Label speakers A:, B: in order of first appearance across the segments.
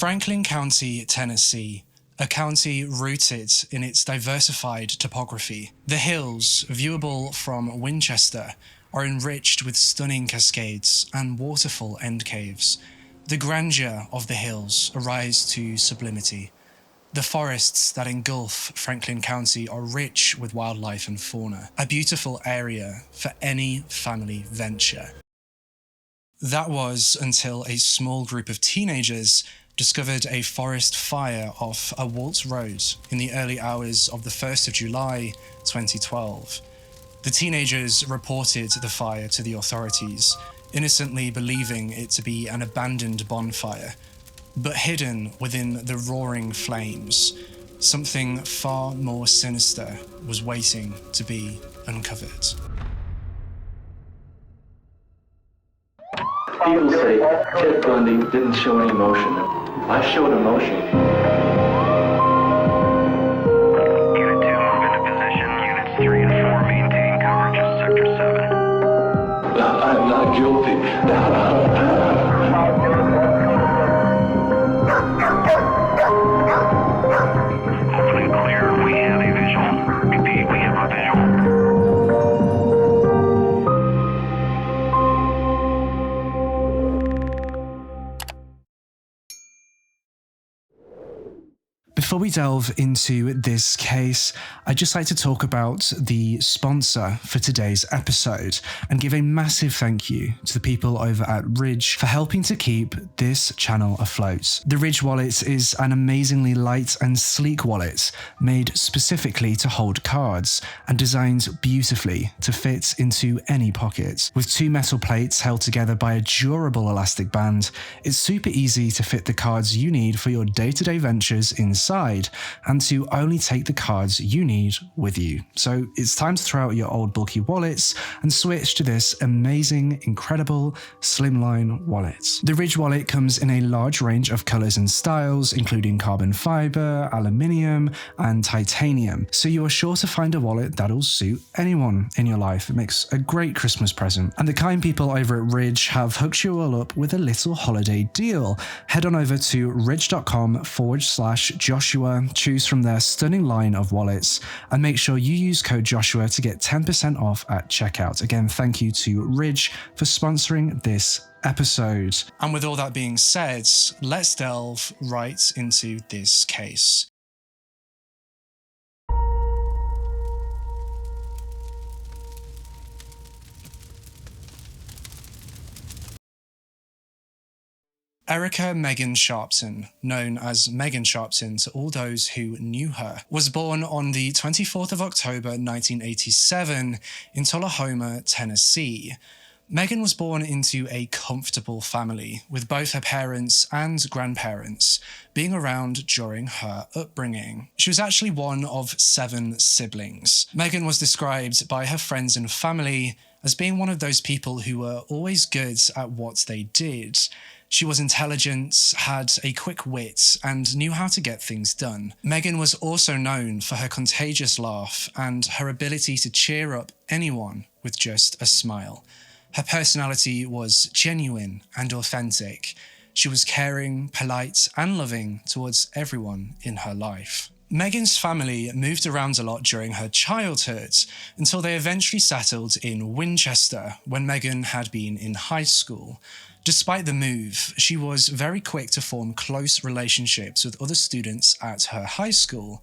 A: Franklin County, Tennessee, a county rooted in its diversified topography. The hills, viewable from Winchester, are enriched with stunning cascades and waterfall end caves. The grandeur of the hills arise to sublimity. The forests that engulf Franklin County are rich with wildlife and fauna, a beautiful area for any family venture. That was until a small group of teenagers discovered a forest fire off a Waltz Road in the early hours of the 1st of July 2012. The teenagers reported the fire to the authorities, innocently believing it to be an abandoned bonfire. But hidden within the roaring flames, something far more sinister was waiting to be uncovered.
B: People say Ted Bundy didn't show any emotion. I showed emotion.
C: Unit 2, move into position. Units 3 and 4, maintain coverage of Sector 7.
B: I'm not guilty.
C: Opening clear. We have a visual. Repeat, we have a visual.
A: Before we delve into this case, I'd just like to talk about the sponsor for today's episode and give a massive thank you to the people over at Ridge for helping to keep this channel afloat. The Ridge wallet is an amazingly light and sleek wallet made specifically to hold cards and designed beautifully to fit into any pocket. With 2 metal plates held together by a durable elastic band, it's super easy to fit the cards you need for your day-to-day ventures inside and to only take the cards you need with you. So it's time to throw out your old bulky wallets and switch to this amazing, incredible slimline wallet. The Ridge wallet comes in a large range of colors and styles, including carbon fiber, aluminium, and titanium. So you are sure to find a wallet that'll suit anyone in your life. It makes a great Christmas present. And the kind people over at Ridge have hooked you all up with a little holiday deal. Head on over to ridge.com/Joshua, choose from their stunning line of wallets, and make sure you use code Joshua to get 10% off at checkout. Again, thank you to Ridge for sponsoring this episode. And with all that being said, let's delve right into this case. Erica Megan Sharpton, known as Megan Sharpton to all those who knew her, was born on the 24th of October 1987 in Tullahoma, Tennessee. Megan was born into a comfortable family, with both her parents and grandparents being around during her upbringing. She was actually one of 7 siblings. Megan was described by her friends and family as being one of those people who were always good at what they did. She was intelligent, had a quick wit, and knew how to get things done. Megan was also known for her contagious laugh and her ability to cheer up anyone with just a smile. Her personality was genuine and authentic. She was caring, polite, and loving towards everyone in her life. Megan's family moved around a lot during her childhood until they eventually settled in Winchester when Megan had been in high school. Despite the move, she was very quick to form close relationships with other students at her high school.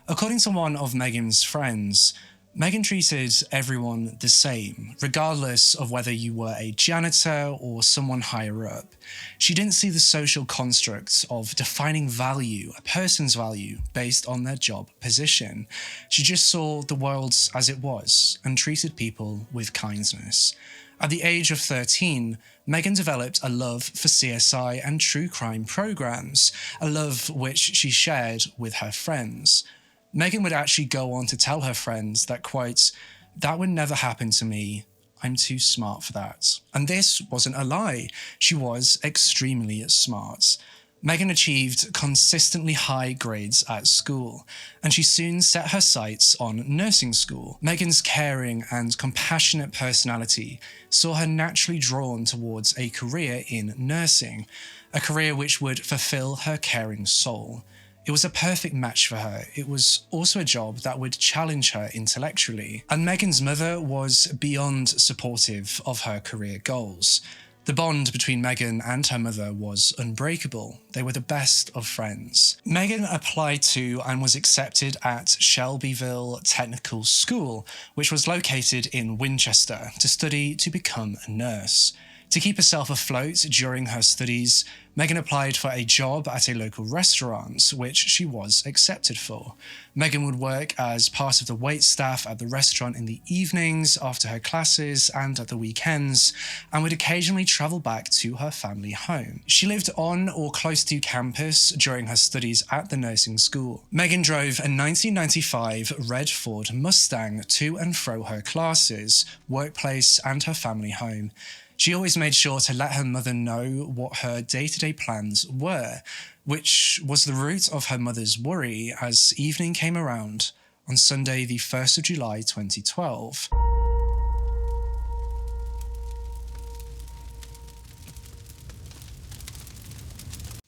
A: According to one of Megan's friends, Megan treated everyone the same, regardless of whether you were a janitor or someone higher up. She didn't see the social construct of defining value, a person's value, based on their job position. She just saw the world as it was and treated people with kindness. At the age of 13, Megan developed a love for CSI and true crime programs, a love which she shared with her friends. Megan would actually go on to tell her friends that, quote, "That would never happen to me. I'm too smart for that." And this wasn't a lie. She was extremely smart. Megan achieved consistently high grades at school, and she soon set her sights on nursing school. Megan's caring and compassionate personality saw her naturally drawn towards a career in nursing, a career which would fulfill her caring soul. It was a perfect match for her. It was also a job that would challenge her intellectually. And Megan's mother was beyond supportive of her career goals. The bond between Megan and her mother was unbreakable. They were the best of friends. Megan applied to and was accepted at Shelbyville Technical School, which was located in Winchester, to study to become a nurse. To keep herself afloat during her studies, Megan applied for a job at a local restaurant, which she was accepted for. Megan would work as part of the wait staff at the restaurant in the evenings, after her classes, and at the weekends, and would occasionally travel back to her family home. She lived on or close to campus during her studies at the nursing school. Megan drove a 1995 red Ford Mustang to and fro her classes, workplace, and her family home. She always made sure to let her mother know what her day-to-day plans were, which was the root of her mother's worry as evening came around on Sunday, the 1st of July 2012.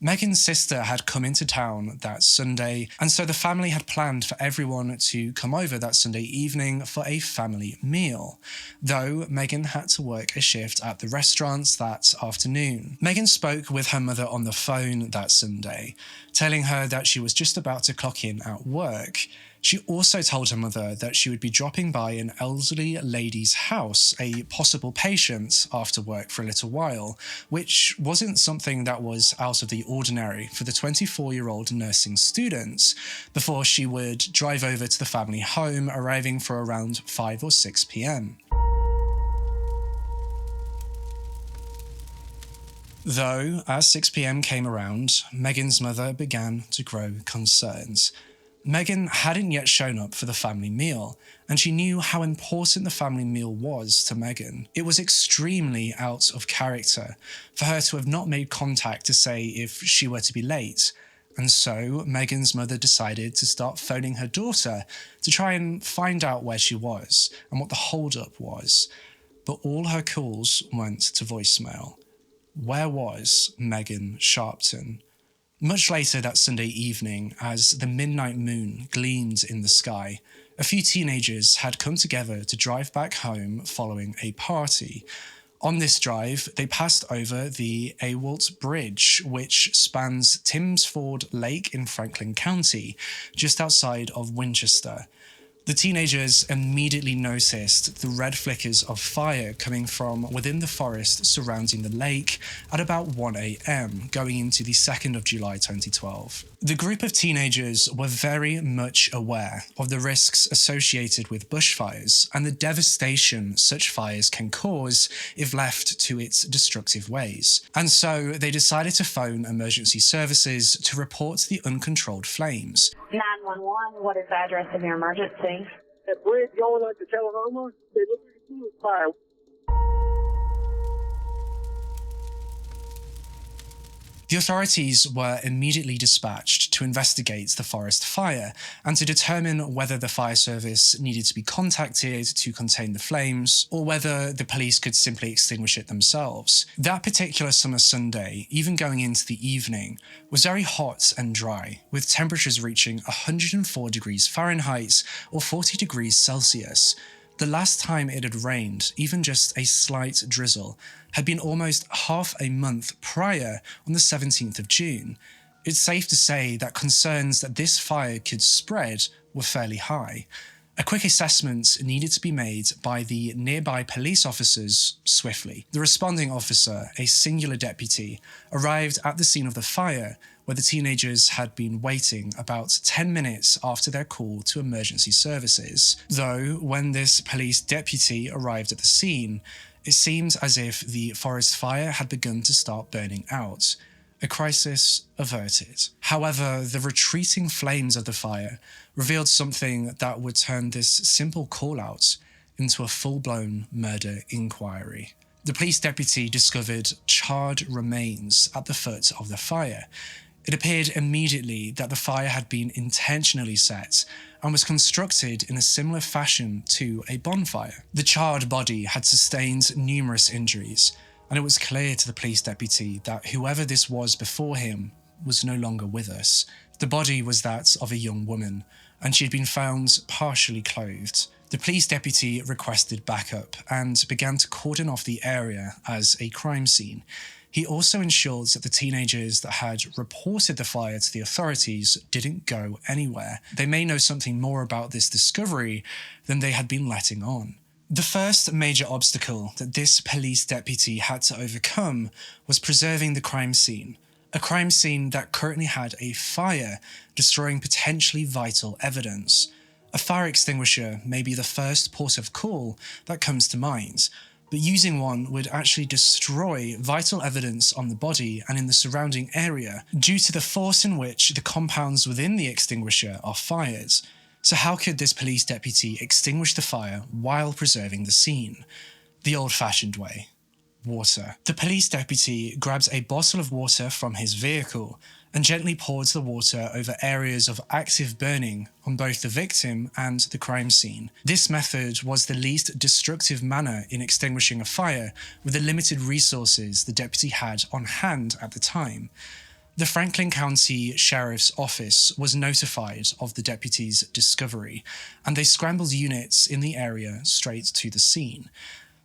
A: Megan's sister had come into town that Sunday, and so the family had planned for everyone to come over that Sunday evening for a family meal, though Megan had to work a shift at the restaurants that afternoon. Megan spoke with her mother on the phone that Sunday, telling her that she was just about to clock in at work. She also told her mother that she would be dropping by an elderly lady's house, a possible patient, after work for a little while, which wasn't something that was out of the ordinary for the 24-year-old nursing student, before she would drive over to the family home, arriving for around 5 or 6 p.m. Though, as 6 p.m. came around, Megan's mother began to grow concerned. Megan hadn't yet shown up for the family meal, and she knew how important the family meal was to Megan. It was extremely out of character for her to have not made contact to say if she were to be late, and so Megan's mother decided to start phoning her daughter to try and find out where she was and what the hold-up was. But all her calls went to voicemail. Where was Megan Sharpton? Much later that Sunday evening, as the midnight moon gleamed in the sky, a few teenagers had come together to drive back home following a party. On this drive, they passed over the Awalt Bridge, which spans Timsford Lake in Franklin County, just outside of Winchester. The teenagers immediately noticed the red flickers of fire coming from within the forest surrounding the lake at about 1 a.m, going into the 2nd of July 2012. The group of teenagers were very much aware of the risks associated with bushfires and the devastation such fires can cause if left to its destructive ways. And so they decided to phone emergency services to report the uncontrolled flames.
D: 911, what is the address of your emergency?
E: That bridge going up to Tullahoma, they look like a huge fire.
A: The authorities were immediately dispatched to investigate the forest fire and to determine whether the fire service needed to be contacted to contain the flames or whether the police could simply extinguish it themselves. That particular summer Sunday, even going into the evening, was very hot and dry, with temperatures reaching 104 degrees Fahrenheit or 40 degrees Celsius. The last time it had rained, even just a slight drizzle, had been almost half a month prior on the 17th of June. It's safe to say that concerns that this fire could spread were fairly high. A quick assessment needed to be made by the nearby police officers swiftly. The responding officer, a singular deputy, arrived at the scene of the fire, where the teenagers had been waiting about 10 minutes after their call to emergency services. Though, when this police deputy arrived at the scene, it seemed as if the forest fire had begun to start burning out. A crisis averted. However, the retreating flames of the fire revealed something that would turn this simple call-out into a full-blown murder inquiry. The police deputy discovered charred remains at the foot of the fire. It appeared immediately that the fire had been intentionally set and was constructed in a similar fashion to a bonfire. The charred body had sustained numerous injuries, and it was clear to the police deputy that whoever this was before him was no longer with us. The body was that of a young woman, and she had been found partially clothed. The police deputy requested backup and began to cordon off the area as a crime scene. He also ensured that the teenagers that had reported the fire to the authorities didn't go anywhere. They may know something more about this discovery than they had been letting on. The first major obstacle that this police deputy had to overcome was preserving the crime scene. A crime scene that currently had a fire, destroying potentially vital evidence. A fire extinguisher may be the first port of call that comes to mind, but using one would actually destroy vital evidence on the body and in the surrounding area due to the force in which the compounds within the extinguisher are fired. So how could this police deputy extinguish the fire while preserving the scene? The old-fashioned way. Water. The police deputy grabs a bottle of water from his vehicle and gently pours the water over areas of active burning on both the victim and the crime scene. This method was the least destructive manner in extinguishing a fire with the limited resources the deputy had on hand at the time. The Franklin County Sheriff's Office was notified of the deputy's discovery, and they scrambled units in the area straight to the scene.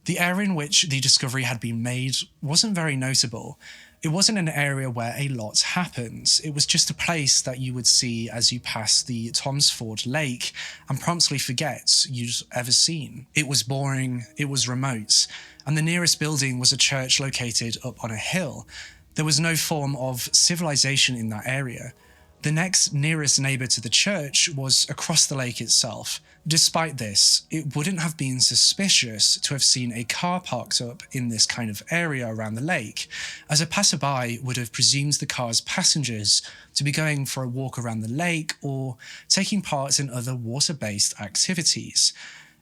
A: The area in which the discovery had been made wasn't very notable. It wasn't an area where a lot happened. It was just a place that you would see as you pass the Toms Ford Lake and promptly forget you'd ever seen. It was boring, it was remote, and the nearest building was a church located up on a hill. There was no form of civilization in that area. The next nearest neighbour to the church was across the lake itself. Despite this, it wouldn't have been suspicious to have seen a car parked up in this kind of area around the lake, as a passerby would have presumed the car's passengers to be going for a walk around the lake or taking part in other water-based activities.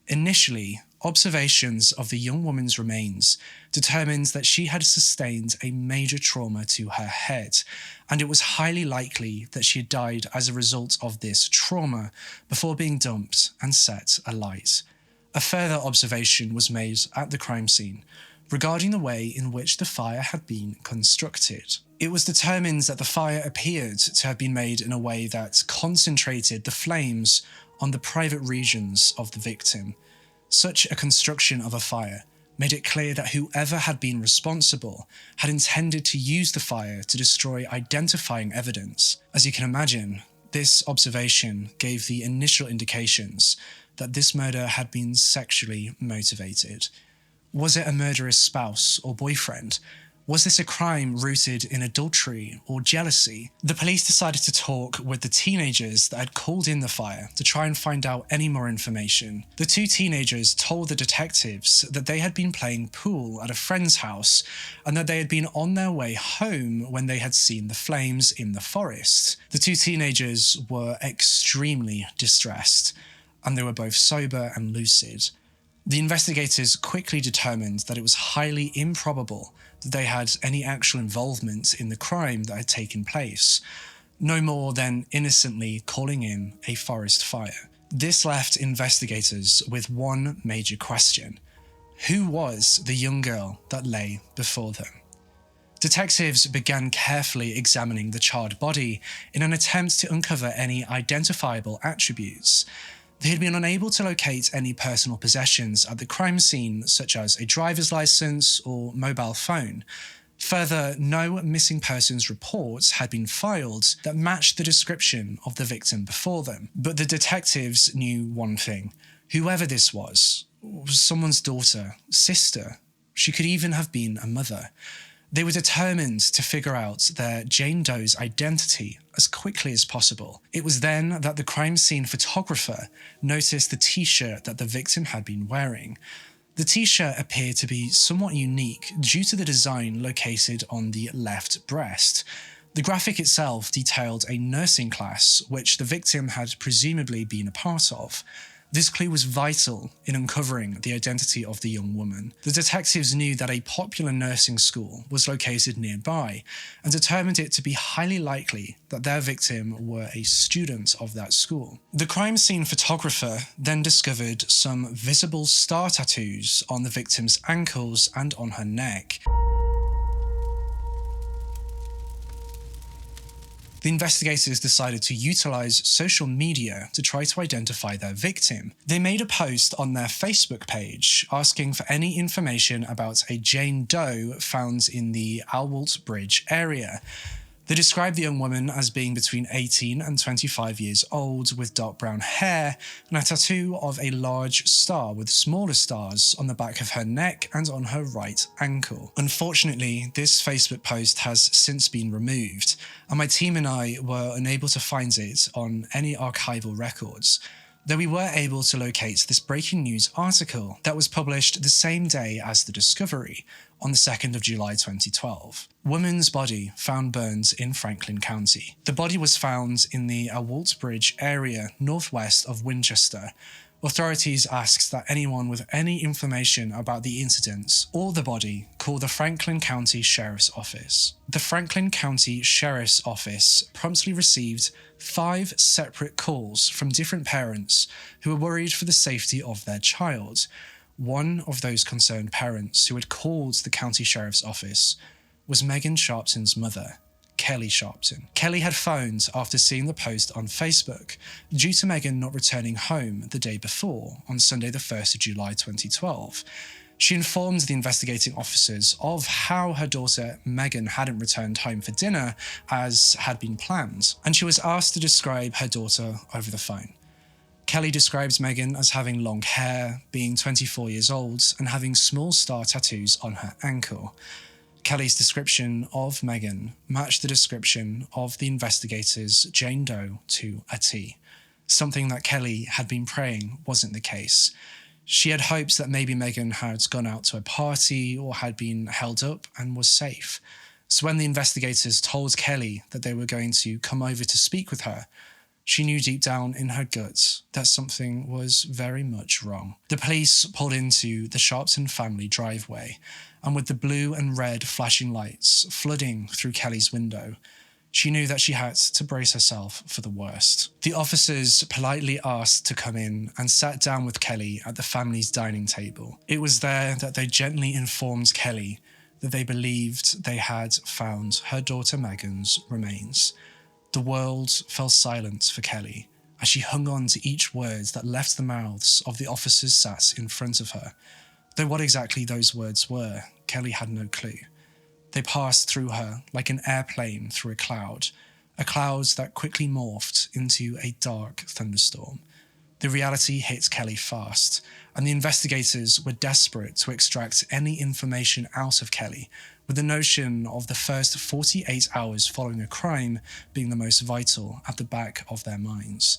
A: Initially, observations of the young woman's remains determined that she had sustained a major trauma to her head, and it was highly likely that she had died as a result of this trauma before being dumped and set alight. A further observation was made at the crime scene regarding the way in which the fire had been constructed. It was determined that the fire appeared to have been made in a way that concentrated the flames on the private regions of the victim. Such a construction of a fire made it clear that whoever had been responsible had intended to use the fire to destroy identifying evidence. As you can imagine, this observation gave the initial indications that this murder had been sexually motivated. Was it a murderous spouse or boyfriend? Was this a crime rooted in adultery or jealousy? The police decided to talk with the teenagers that had called in the fire to try and find out any more information. The two teenagers told the detectives that they had been playing pool at a friend's house and that they had been on their way home when they had seen the flames in the forest. The two teenagers were extremely distressed, and they were both sober and lucid. The investigators quickly determined that it was highly improbable that they had any actual involvement in the crime that had taken place, no more than innocently calling in a forest fire. This left investigators with one major question: who was the young girl that lay before them? Detectives began carefully examining the charred body in an attempt to uncover any identifiable attributes. They had been unable to locate any personal possessions at the crime scene, such as a driver's license or mobile phone. Further, no missing persons reports had been filed that matched the description of the victim before them. But the detectives knew one thing: whoever this was someone's daughter, sister. She could even have been a mother. They were determined to figure out their Jane Doe's identity as quickly as possible. It was then that the crime scene photographer noticed the t-shirt that the victim had been wearing. The t-shirt appeared to be somewhat unique due to the design located on the left breast. The graphic itself detailed a nursing class which the victim had presumably been a part of. This clue was vital in uncovering the identity of the young woman. The detectives knew that a popular nursing school was located nearby and determined it to be highly likely that their victim were a student of that school. The crime scene photographer then discovered some visible star tattoos on the victim's ankles and on her neck. The investigators decided to utilize social media to try to identify their victim. They made a post on their Facebook page asking for any information about a Jane Doe found in the Alwalt Bridge area. They described the young woman as being between 18 and 25 years old with dark brown hair and a tattoo of a large star with smaller stars on the back of her neck and on her right ankle. Unfortunately, this Facebook post has since been removed, and my team and I were unable to find it on any archival records, though we were able to locate this breaking news article that was published the same day as the discovery, on the 2nd of July 2012. Woman's body found burned in Franklin County. The body was found in the Alwalt Bridge area northwest of Winchester. Authorities asked that anyone with any information about the incident or the body call the Franklin County Sheriff's Office. The Franklin County Sheriff's Office promptly received 5 separate calls from different parents who were worried for the safety of their child. One of those concerned parents who had called the county sheriff's office was Megan Sharpton's mother, Kelly Sharpton. Kelly had phoned after seeing the post on Facebook due to Megan not returning home the day before, on Sunday the 1st of July 2012. She informed the investigating officers of how her daughter Megan hadn't returned home for dinner as had been planned, and she was asked to describe her daughter over the phone. Kelly describes Megan as having long hair, being 24 years old, and having small star tattoos on her ankle. Kelly's description of Megan matched the description of the investigators' Jane Doe to a T, something that Kelly had been praying wasn't the case. She had hopes that maybe Megan had gone out to a party or had been held up and was safe. So when the investigators told Kelly that they were going to come over to speak with her, she knew deep down in her guts that something was very much wrong. The police pulled into the Sharpton family driveway, and with the blue and red flashing lights flooding through Kelly's window, she knew that she had to brace herself for the worst. The officers politely asked to come in and sat down with Kelly at the family's dining table. It was there that they gently informed Kelly that they believed they had found her daughter Megan's remains. The world fell silent for Kelly as she hung on to each word that left the mouths of the officers sat in front of her. Though what exactly those words were, Kelly had no clue. They passed through her like an airplane through a cloud that quickly morphed into a dark thunderstorm. The reality hit Kelly fast, and the investigators were desperate to extract any information out of Kelly, with the notion of the first 48 hours following a crime being the most vital at the back of their minds.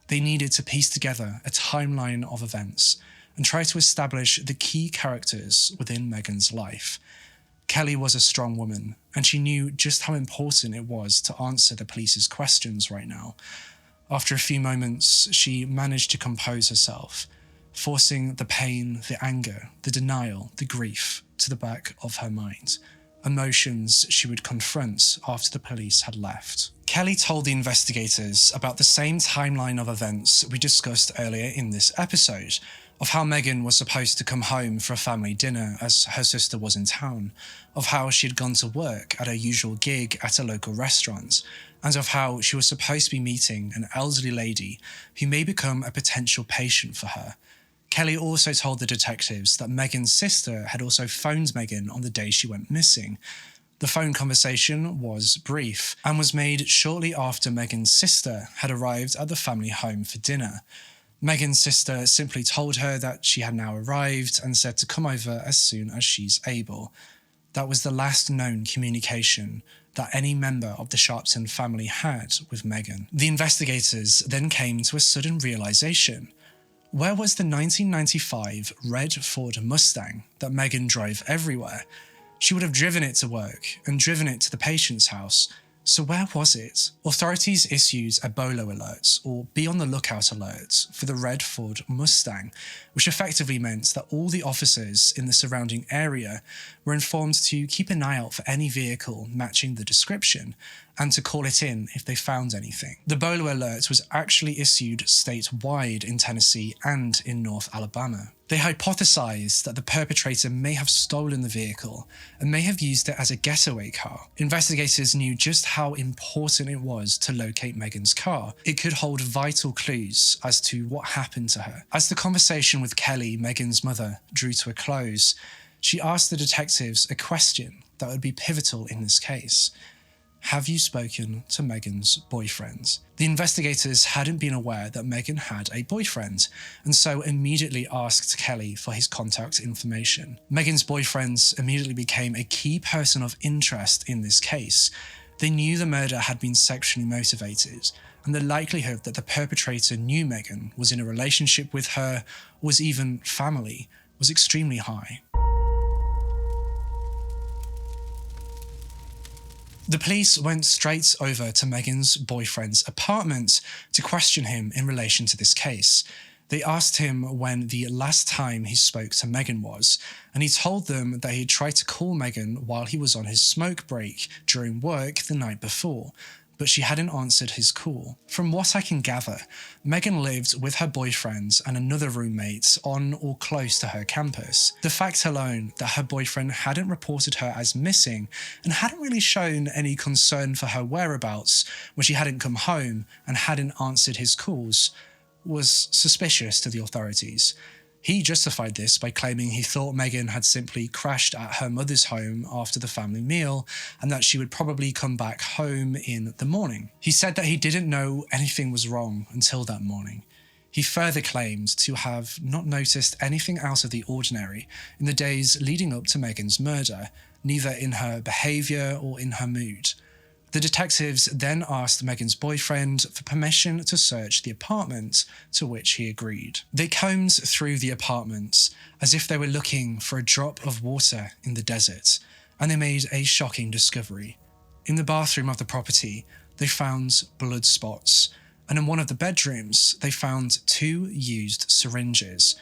A: They needed to piece together a timeline of events and try to establish the key characters within Megan's life. Kelly was a strong woman, and she knew just how important it was to answer the police's questions right now. After a few moments, she managed to compose herself, forcing the pain, the anger, the denial, the grief to the back of her mind, emotions she would confront after the police had left. Kelly told the investigators about the same timeline of events we discussed earlier in this episode, of how Megan was supposed to come home for a family dinner as her sister was in town, of how she had gone to work at her usual gig at a local restaurant, and of how she was supposed to be meeting an elderly lady who may become a potential patient for her. Kelly also told the detectives that Megan's sister had also phoned Megan on the day she went missing. The phone conversation was brief and was made shortly after Megan's sister had arrived at the family home for dinner. Megan's sister simply told her that she had now arrived and said to come over as soon as she's able. That was the last known communication that any member of the Sharpton family had with Megan. The investigators then came to a sudden realization. Where was the 1995 red Ford Mustang that Megan drove everywhere? She would have driven it to work and driven it to the patient's house, So where was it? Authorities issued a BOLO alert, or Be on the Lookout alert, for the red Ford Mustang, which effectively meant that all the officers in the surrounding area were informed to keep an eye out for any vehicle matching the description and to call it in if they found anything. The BOLO alert was actually issued statewide in Tennessee and in North Alabama. They hypothesized that the perpetrator may have stolen the vehicle and may have used it as a getaway car. Investigators knew just how important it was to locate Megan's car. It could hold vital clues as to what happened to her. As the conversation with Kelly, Megan's mother, drew to a close, she asked the detectives a question that would be pivotal in this case. Have you spoken to Megan's boyfriend? The investigators hadn't been aware that Megan had a boyfriend, and so immediately asked Kelly for his contact information. Megan's boyfriend immediately became a key person of interest in this case. They knew the murder had been sexually motivated, and the likelihood that the perpetrator knew Megan, was in a relationship with her, or was even family, was extremely high. The police went straight over to Megan's boyfriend's apartment to question him in relation to this case. They asked him when the last time he spoke to Megan was, and he told them that he had tried to call Megan while he was on his smoke break during work the night before, but she hadn't answered his call. From what I can gather, Megan lived with her boyfriend and another roommate on or close to her campus. The fact alone that her boyfriend hadn't reported her as missing and hadn't really shown any concern for her whereabouts when she hadn't come home and hadn't answered his calls was suspicious to the authorities. He justified this by claiming he thought Megan had simply crashed at her mother's home after the family meal and that she would probably come back home in the morning. He said that he didn't know anything was wrong until that morning. He further claimed to have not noticed anything out of the ordinary in the days leading up to Megan's murder, neither in her behaviour or in her mood. The detectives then asked Megan's boyfriend for permission to search the apartment, to which he agreed. They combed through the apartment as if they were looking for a drop of water in the desert, and they made a shocking discovery. In the bathroom of the property, they found blood spots, and in one of the bedrooms, they found 2 used syringes.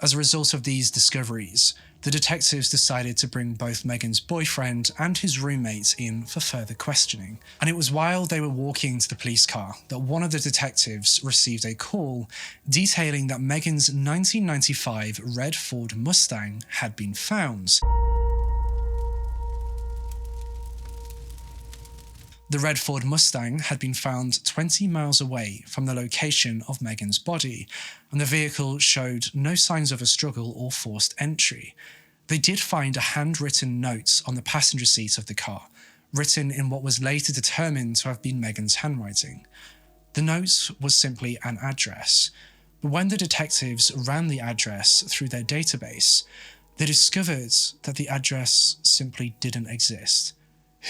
A: As a result of these discoveries, the detectives decided to bring both Megan's boyfriend and his roommate in for further questioning. And it was while they were walking to the police car that one of the detectives received a call detailing that Megan's 1995 red Ford Mustang had been found. The red Ford Mustang had been found 20 miles away from the location of Megan's body, and the vehicle showed no signs of a struggle or forced entry. They did find a handwritten note on the passenger seat of the car, written in what was later determined to have been Megan's handwriting. The note was simply an address, but when the detectives ran the address through their database, they discovered that the address simply didn't exist.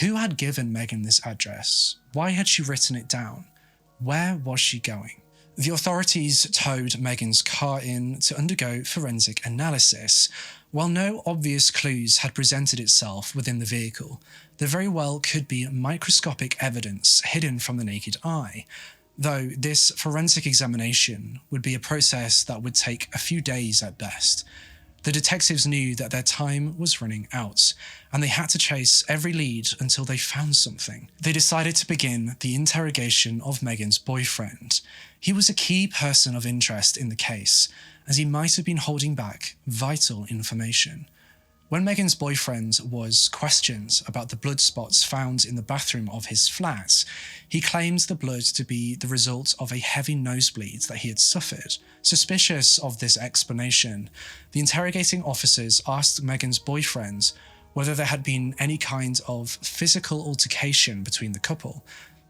A: Who had given Megan this address? Why had she written it down? Where was she going? The authorities towed Megan's car in to undergo forensic analysis. While no obvious clues had presented itself within the vehicle, there very well could be microscopic evidence hidden from the naked eye, though this forensic examination would be a process that would take a few days at best. The detectives knew that their time was running out, and they had to chase every lead until they found something. They decided to begin the interrogation of Megan's boyfriend. He was a key person of interest in the case, as he might have been holding back vital information. When Megan's boyfriend was questioned about the blood spots found in the bathroom of his flat, he claimed the blood to be the result of a heavy nosebleed that he had suffered. Suspicious of this explanation, the interrogating officers asked Megan's boyfriend whether there had been any kind of physical altercation between the couple,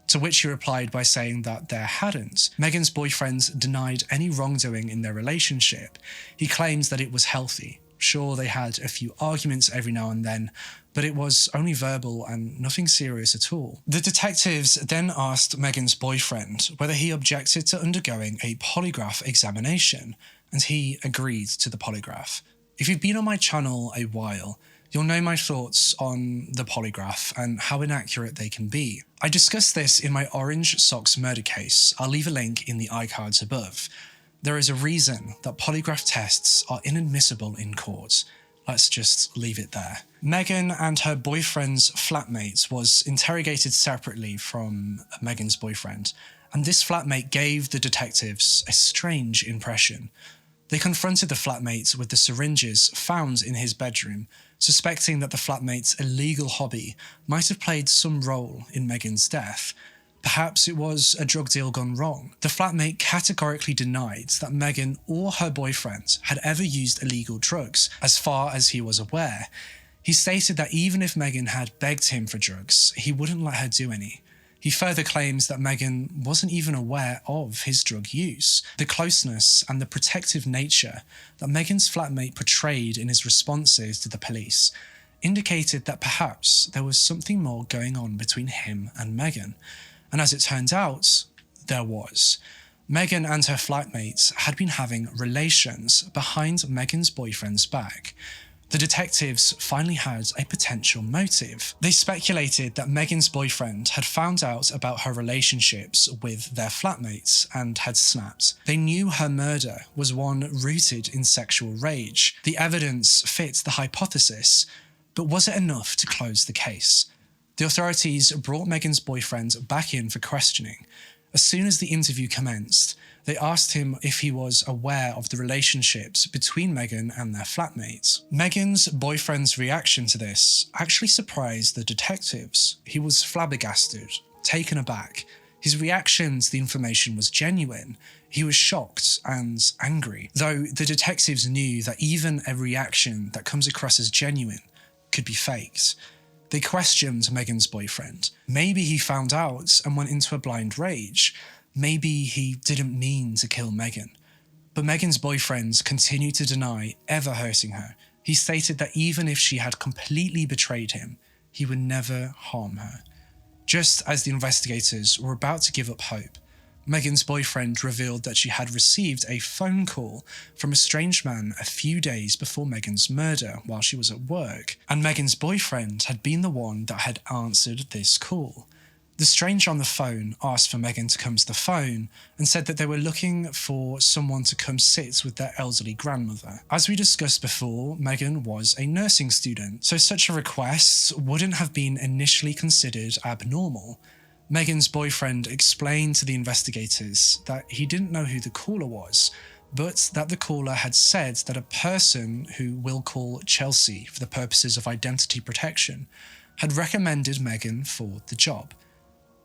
A: to which he replied by saying that there hadn't. Megan's boyfriend denied any wrongdoing in their relationship. He claimed that it was healthy. Sure, they had a few arguments every now and then, but it was only verbal and nothing serious at all. The detectives then asked Megan's boyfriend whether he objected to undergoing a polygraph examination, and he agreed to the polygraph. If you've been on my channel a while, You'll know my thoughts on the polygraph and how inaccurate they can be. I discussed this in my Orange Socks murder case. I'll leave a link in the iCards above. There is a reason that polygraph tests are inadmissible in court. Let's just leave it there. Megan and her boyfriend's flatmate was interrogated separately from Megan's boyfriend, and this flatmate gave the detectives a strange impression. They confronted the flatmate with the syringes found in his bedroom, suspecting that the flatmate's illegal hobby might have played some role in Megan's death. Perhaps it was a drug deal gone wrong. The flatmate categorically denied that Megan or her boyfriend had ever used illegal drugs, as far as he was aware. He stated that even if Megan had begged him for drugs, he wouldn't let her do any. He further claims that Megan wasn't even aware of his drug use. The closeness and the protective nature that Megan's flatmate portrayed in his responses to the police indicated that perhaps there was something more going on between him and Megan. And as it turned out, there was. Megan and her flatmate had been having relations behind Megan's boyfriend's back. The detectives finally had a potential motive. They speculated that Megan's boyfriend had found out about her relationships with their flatmates and had snapped. They knew her murder was one rooted in sexual rage. The evidence fit the hypothesis, but was it enough to close the case? The authorities brought Megan's boyfriend back in for questioning. As soon as the interview commenced, they asked him if he was aware of the relationships between Megan and their flatmates. Megan's boyfriend's reaction to this actually surprised the detectives. He was flabbergasted, taken aback. His reaction to the information was genuine. He was shocked and angry, though the detectives knew that even a reaction that comes across as genuine could be faked. They questioned Megan's boyfriend. Maybe he found out and went into a blind rage. Maybe he didn't mean to kill Megan. But Megan's boyfriend continued to deny ever hurting her. He stated that even if she had completely betrayed him, he would never harm her. Just as the investigators were about to give up hope, Megan's boyfriend revealed that she had received a phone call from a strange man a few days before Megan's murder while she was at work, and Megan's boyfriend had been the one that had answered this call. The stranger on the phone asked for Megan to come to the phone and said that they were looking for someone to come sit with their elderly grandmother. As we discussed before, Megan was a nursing student, so such a request wouldn't have been initially considered abnormal. Megan's boyfriend explained to the investigators that he didn't know who the caller was, but that the caller had said that a person who we'll call Chelsea for the purposes of identity protection had recommended Megan for the job.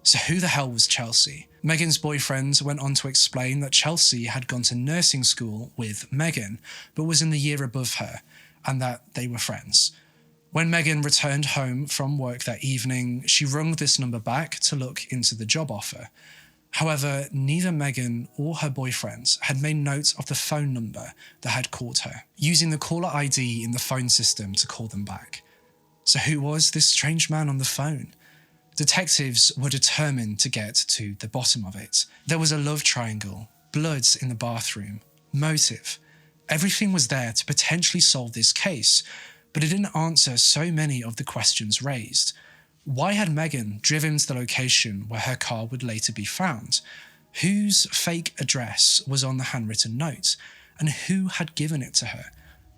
A: So who the hell was Chelsea? Megan's boyfriend went on to explain that Chelsea had gone to nursing school with Megan, but was in the year above her, and that they were friends. When Megan returned home from work that evening, she rung this number back to look into the job offer. However, neither Megan or her boyfriend had made note of the phone number that had called her, using the caller ID in the phone system to call them back. So who was this strange man on the phone? Detectives were determined to get to the bottom of it. There was a love triangle, blood in the bathroom, motive. Everything was there to potentially solve this case, but it didn't answer so many of the questions raised. Why had Megan driven to the location where her car would later be found? Whose fake address was on the handwritten note? And who had given it to her?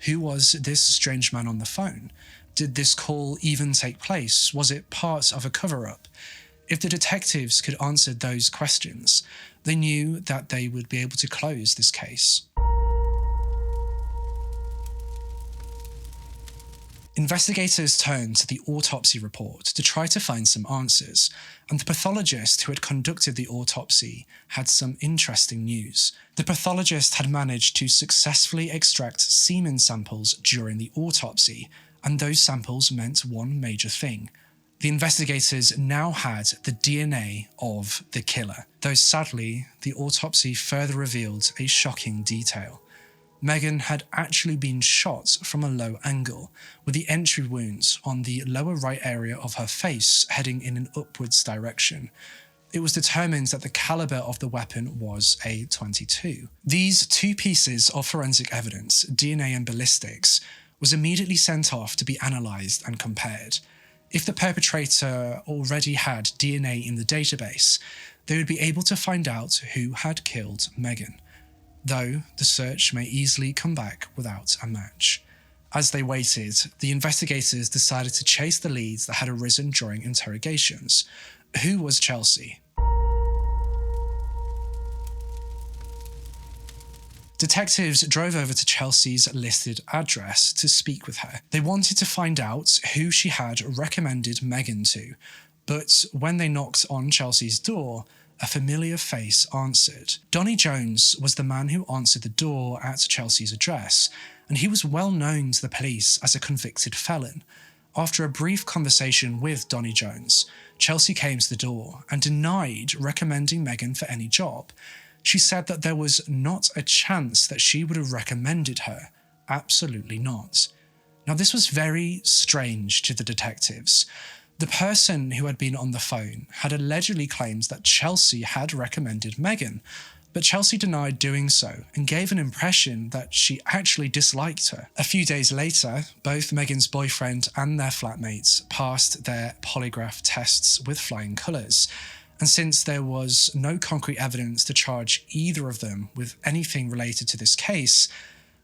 A: Who was this strange man on the phone? Did this call even take place? Was it part of a cover-up? If the detectives could answer those questions, they knew that they would be able to close this case. Investigators turned to the autopsy report to try to find some answers, and the pathologist who had conducted the autopsy had some interesting news. The pathologist had managed to successfully extract semen samples during the autopsy, and those samples meant one major thing. The investigators now had the DNA of the killer, though sadly, the autopsy further revealed a shocking detail. Megan had actually been shot from a low angle, with the entry wounds on the lower right area of her face heading in an upwards direction. It was determined that the caliber of the weapon was a .22. These two pieces of forensic evidence, DNA and ballistics, was immediately sent off to be analysed and compared. If the perpetrator already had DNA in the database, they would be able to find out who had killed Megan, though the search may easily come back without a match. As they waited, the investigators decided to chase the leads that had arisen during interrogations. Who was Chelsea? Detectives drove over to Chelsea's listed address to speak with her. They wanted to find out who she had recommended Megan to, but when they knocked on Chelsea's door, a familiar face answered. Donnie Jones was the man who answered the door at Chelsea's address, and he was well known to the police as a convicted felon. After a brief conversation with Donnie Jones, Chelsea came to the door and denied recommending Megan for any job. She said that there was not a chance that she would have recommended her. Absolutely not. Now, this was very strange to the detectives. The person who had been on the phone had allegedly claimed that Chelsea had recommended Megan, but Chelsea denied doing so and gave an impression that she actually disliked her. A few days later, both Megan's boyfriend and their flatmates passed their polygraph tests with flying colours. And since there was no concrete evidence to charge either of them with anything related to this case,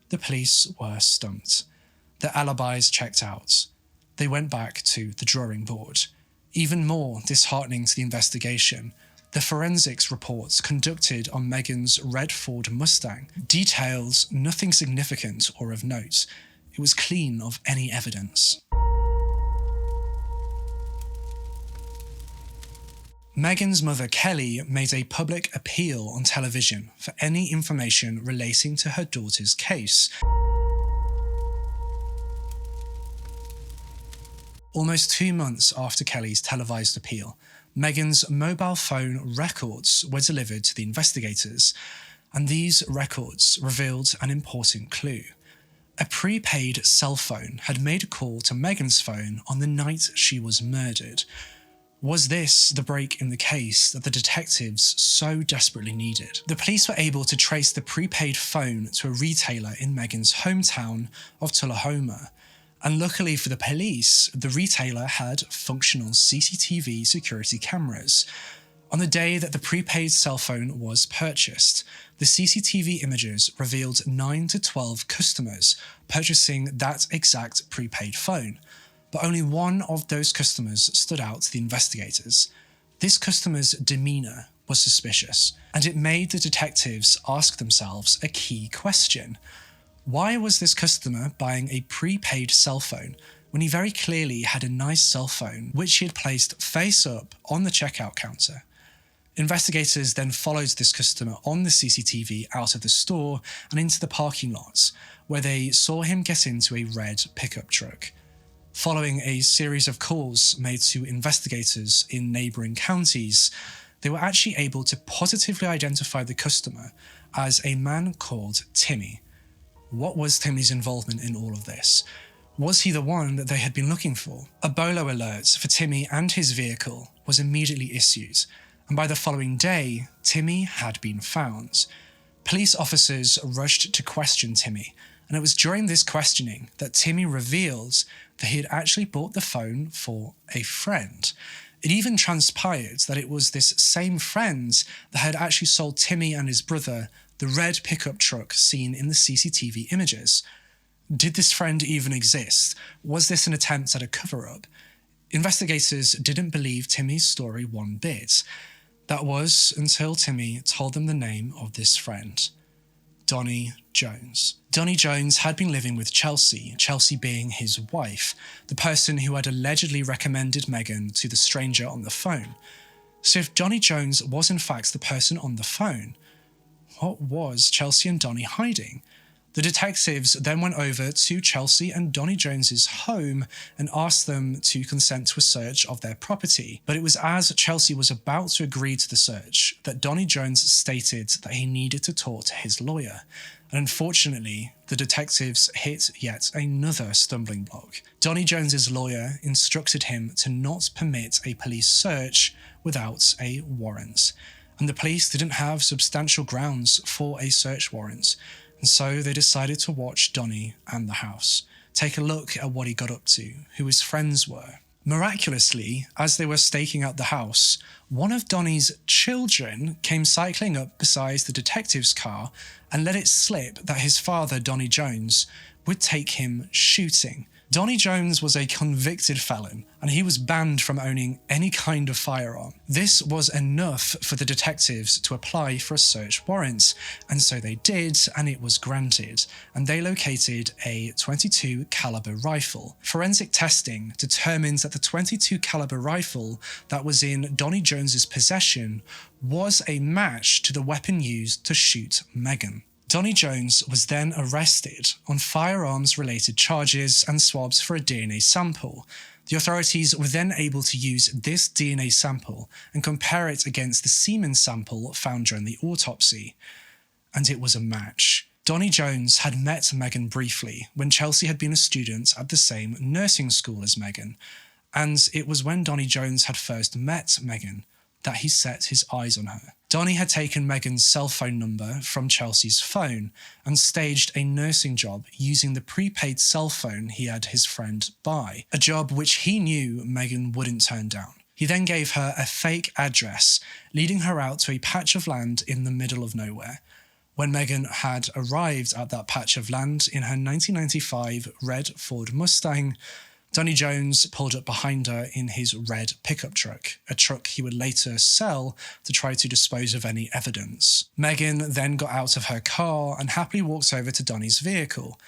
A: the police were stumped. Their alibis checked out. They went back to the drawing board. Even more disheartening to the investigation, the forensics reports conducted on Megan's red Ford Mustang detailed nothing significant or of note. It was clean of any evidence. Megan's mother, Kelly, made a public appeal on television for any information relating to her daughter's case. Almost 2 months after Kelly's televised appeal, Megan's mobile phone records were delivered to the investigators, and these records revealed an important clue. A prepaid cell phone had made a call to Megan's phone on the night she was murdered. Was this the break in the case that the detectives so desperately needed? The police were able to trace the prepaid phone to a retailer in Megan's hometown of Tullahoma, and luckily for the police, the retailer had functional CCTV security cameras. On the day that the prepaid cell phone was purchased, the CCTV images revealed 9 to 12 customers purchasing that exact prepaid phone. But only one of those customers stood out to the investigators. This customer's demeanour was suspicious, and it made the detectives ask themselves a key question. Why was this customer buying a prepaid cell phone when he very clearly had a nice cell phone which he had placed face up on the checkout counter? Investigators then followed this customer on the CCTV out of the store and into the parking lot, where they saw him get into a red pickup truck. Following a series of calls made to investigators in neighbouring counties, they were actually able to positively identify the customer as a man called Timmy. What was Timmy's involvement in all of this? Was he the one that they had been looking for? A BOLO alert for Timmy and his vehicle was immediately issued, and by the following day, Timmy had been found. Police officers rushed to question Timmy, and it was during this questioning that Timmy revealed that he had actually bought the phone for a friend. It even transpired that it was this same friend that had actually sold Timmy and his brother the red pickup truck seen in the CCTV images. Did this friend even exist? Was this an attempt at a cover-up? Investigators didn't believe Timmy's story one bit. That was until Timmy told them the name of this friend. Donnie Jones. Donnie Jones had been living with Chelsea, Chelsea being his wife, the person who had allegedly recommended Megan to the stranger on the phone. So if Donnie Jones was in fact the person on the phone, what was Chelsea and Donnie hiding? The detectives then went over to Chelsea and Donnie Jones's home and asked them to consent to a search of their property. But it was as Chelsea was about to agree to the search that Donnie Jones stated that he needed to talk to his lawyer. And unfortunately, the detectives hit yet another stumbling block. Donnie Jones's lawyer instructed him to not permit a police search without a warrant. And the police didn't have substantial grounds for a search warrant. And so they decided to watch Donnie and the house. take a look at what he got up to, who his friends were. Miraculously, as they were staking out the house, one of Donnie's children came cycling up beside the detective's car and let it slip that his father, Donnie Jones, would take him shooting. Donnie Jones was a convicted felon, and he was banned from owning any kind of firearm. This was enough for the detectives to apply for a search warrant, and so they did, and it was granted, and they located a .22 caliber rifle. Forensic testing determines that the .22 caliber rifle that was in Donnie Jones's possession was a match to the weapon used to shoot Megan. Donnie Jones was then arrested on firearms-related charges and swabs for a DNA sample. The authorities were then able to use this DNA sample and compare it against the semen sample found during the autopsy. And it was a match. Donnie Jones had met Megan briefly when Chelsea had been a student at the same nursing school as Megan, and it was when Donnie Jones had first met Megan that he set his eyes on her. Donnie had taken Megan's cell phone number from Chelsea's phone and staged a nursing job using the prepaid cell phone he had his friend buy, a job which he knew Megan wouldn't turn down. He then gave her a fake address, leading her out to a patch of land in the middle of nowhere. When Megan had arrived at that patch of land in her 1995 red Ford Mustang, Donnie Jones pulled up behind her in his red pickup truck, a truck he would later sell to try to dispose of any evidence. Megan then got out of her car and happily walked over to Donnie's vehicle.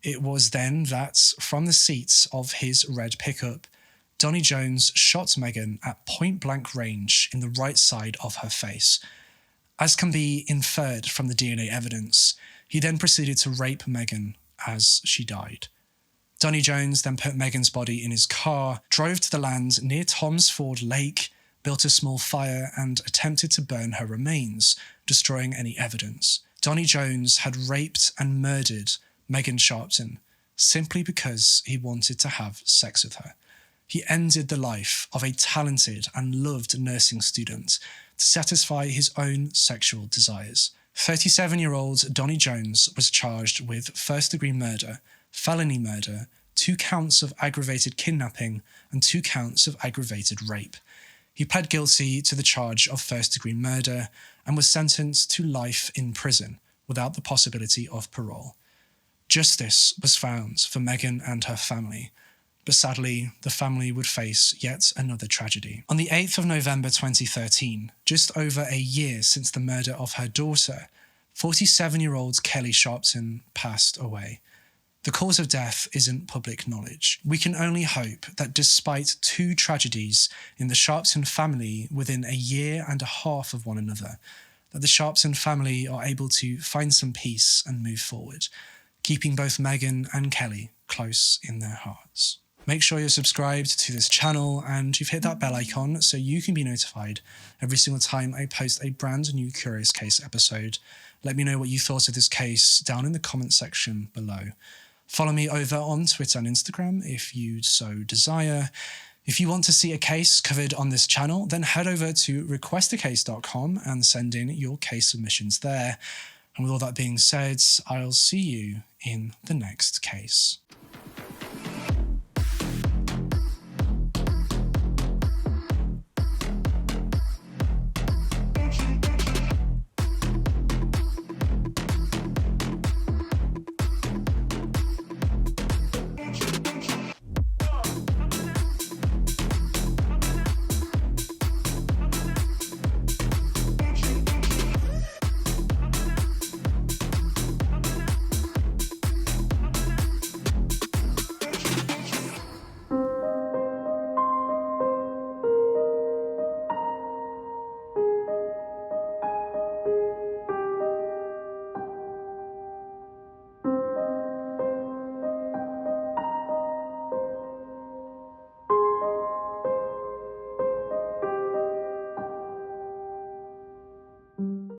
A: It was then that, from the seats of his red pickup, Donnie Jones shot Megan at point-blank range in the right side of her face. As can be inferred from the DNA evidence, he then proceeded to rape Megan as she died. Donnie Jones then put Megan's body in his car, drove to the land near Tom's Ford Lake, built a small fire, and attempted to burn her remains, destroying any evidence. Donnie Jones had raped and murdered Megan Sharpton simply because he wanted to have sex with her. He ended the life of a talented and loved nursing student to satisfy his own sexual desires. 37-year-old Donnie Jones was charged with first-degree murder, felony murder, 2 counts of aggravated kidnapping, and 2 counts of aggravated rape. He pled guilty to the charge of first-degree murder and was sentenced to life in prison without the possibility of parole. Justice was found for Megan and her family, but sadly, the family would face yet another tragedy. On the 8th of November 2013, just over a year since the murder of her daughter, 47-year-old Kelly Sharpton passed away. The cause of death isn't public knowledge. We can only hope that despite 2 tragedies in the Sharpton family within a year and a half of one another, that the Sharpton family are able to find some peace and move forward, keeping both Megan and Kelly close in their hearts. Make sure you're subscribed to this channel and you've hit that bell icon so you can be notified every single time I post a brand new Curious Case episode. Let me know what you thought of this case down in the comment section below. Follow me over on Twitter and Instagram if you so desire. If you want to see a case covered on this channel, then head over to requestacase.com and send in your case submissions there. And with all that being said, I'll see you in the next case.